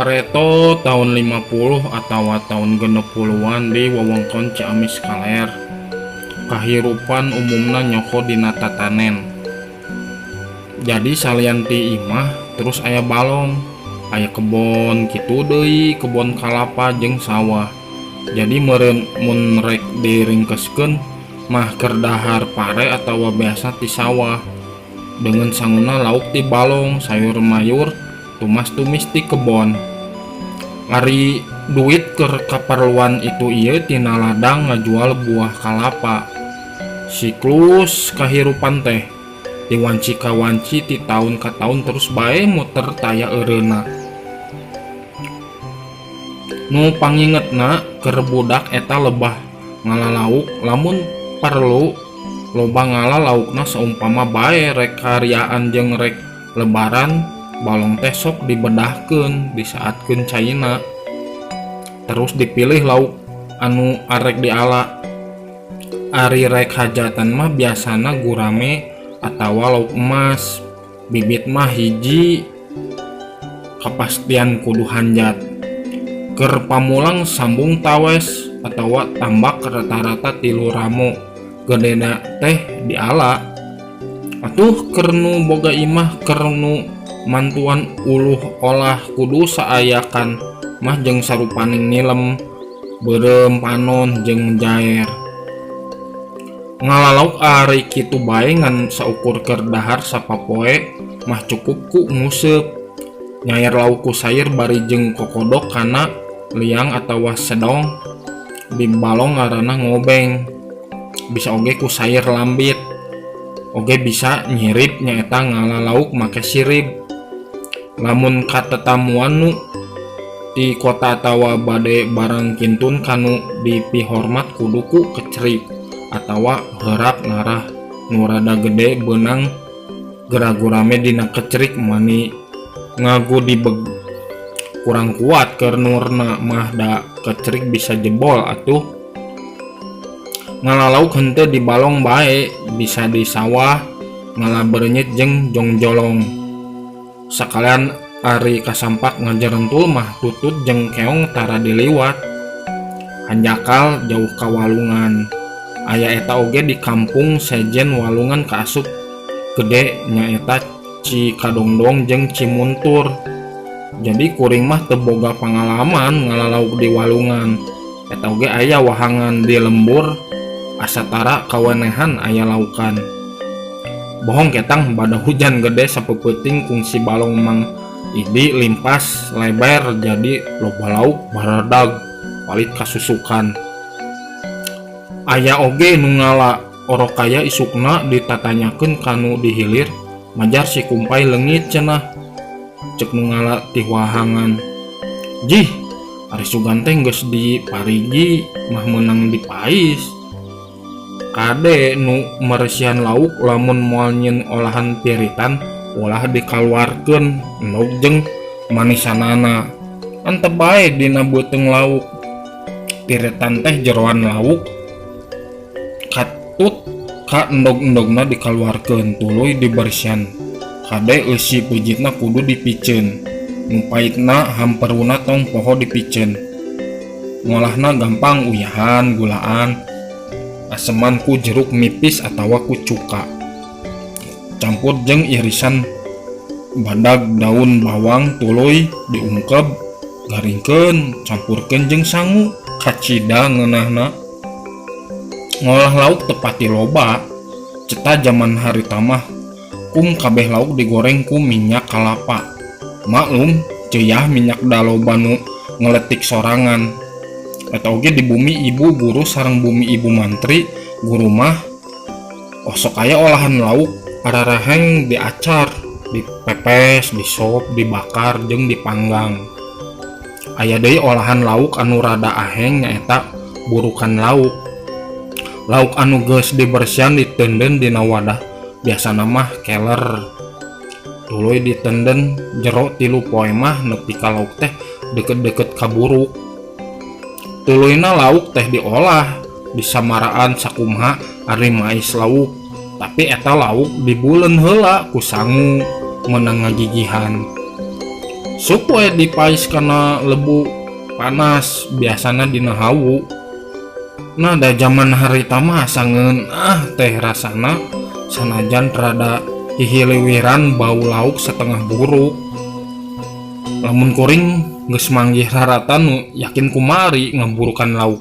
Pareto tahun 50 atau tahun 60-an di wewengkon Ciamis Kaler. Kahirupan umumna nyoko dina tatanen. Jadi salian ti imah terus aya balong, aya kebon kitu deui, kebon kalapa jeung sawah. Jadi meureun mun rek diringkeskeun mah keur dahar pare atawa biasa ti sawah. Dengan sanguna lauk ti balong, sayur mayur tumas-tumis ti kebon. Ari duit keur kaperluan itu ieu tina ladang ngajual buah kalapa. Siklus kahirupan teh diwanci ka wanci ti taun ka taun terus bae muter taya eureuna. Nu pangingetna keur budak eta lebah ngalalauk lamun perlu loba ngalalaukna saumpama bae rek karyaan jeung rek lebaran balong teh sok dibedahkeun disaatkeun caina. Terus dipilih lauk anu arek diala. Ari rek hajatan mah biasana gurame atawa lauk emas. Bibit mah hiji kapastian kudu hanjat. Keur pamulang sambung tawes atawa tambak rata-rata 3 ramo. Gedena teh diala. Atuh keur nu boga imah keur nu mantuan uluh olah kudu saayakan mah jeung sarupaning nilem, beureum panon jeung jaer. Ngalalauk ari kitu bae ngan saukur keur dahar sapapoe mah cukup ku nguseup. Nyair lauk ku sayur bari jeung kokodok kana liang atawa sedong di balong ngaranna ngobeng. Bisa oge ku sayur lambit. Oge bisa nyirip nyaeta ngalalauk make sirip. Lamun katetamuan nu di kota atawa bade barang kintun kanu dipihormat kudu ku kecrik atawa heurap ngarah nu rada gede beunang geragurame dina kecrik mani ngagu dibeg kurang kuat keur nurna mah da kecrik bisa jebol atuh. Ngalalauk henteu di balong bae bisa di sawah ngalabeurnyet jeung jongjolong. Sakalian ari kasampak ngajarentul mah tutut jeung keong tara diliwat. Hanjakal jauh ka walungan. Aya eta oge di kampung sejen walungan kaasup gede nyaeta Cikadongdong jeung Cimuntur. Jadi kuring mah teu boga pangalaman ngalalauk di walungan. Eta oge aya wahangan di lembur asatara kawenehan aya laukan. Bohong ketang bada hujan gede sapeupeting kungsi balong mang idi limpas lebar jadi loba lauk baradag palit kasusukan. Aya oge nu ngala orokaya isukna ditatanyakeun kanu dihilir majar si kumpai leungit cenah. Cek nu ngala ti wahangan, "Jih, ari sugan teh geus diparigi mah meunang dipais." Kade nu meresihan lauk lamun moal nyieun olahan piritan ulah dikaluarkeun endog jeung manisanana. Antep bae dina beuteung lauk. Piritan teh jeroan lauk katut ka endog-endogna dikaluarkeun tuluy dibersihan. Kade eusi pejitna kudu dipiceun. Nu paitna hamperuna tong poho dipiceun. Ngolahna gampang uyahan gulaan. Aseman ku jeruk nipis atawa ku cuka. Campur jeung irisan badag daun bawang tuluy diungkep garingkeun campurkeun jeung sangu kacida ngeunahna. Ngolah lauk teu pati loba. Ceta zaman harita mah kum kabeh lauk digoreng ku minyak kalapa. Maklum ceuyah minyak da loba nu ngeletik sorangan. Eta oge di bumi ibu guru sareng bumi ibu mantri guru mah osok aya olahan lauk araraheng diacar, dipepes, disop, dibakar jeung dipanggang. Aya deui olahan lauk anu rada aheng nyaeta burukan lauk. Lauk anu geus dibersihan diteunden dina wadah biasana mah keler. Tuluy diteunden jero 3 poe mah nepi ka lauk teh deukeut-deukeut ka buruk. Tuluyna lauk teh diolah disamaraan sakumaha ari mais lauk, tapi eta lauk dibuleun heula ku sangu meunang ngagigihan. sup we dipais karena lebu panas biasana dina hawu. Nah da zaman harita mah sangeun teh rasana sanajan rada hihiliwiran bau lauk setengah buruk. Lamun kuring geus manggih raratan yakin kumari ngamburukan lauk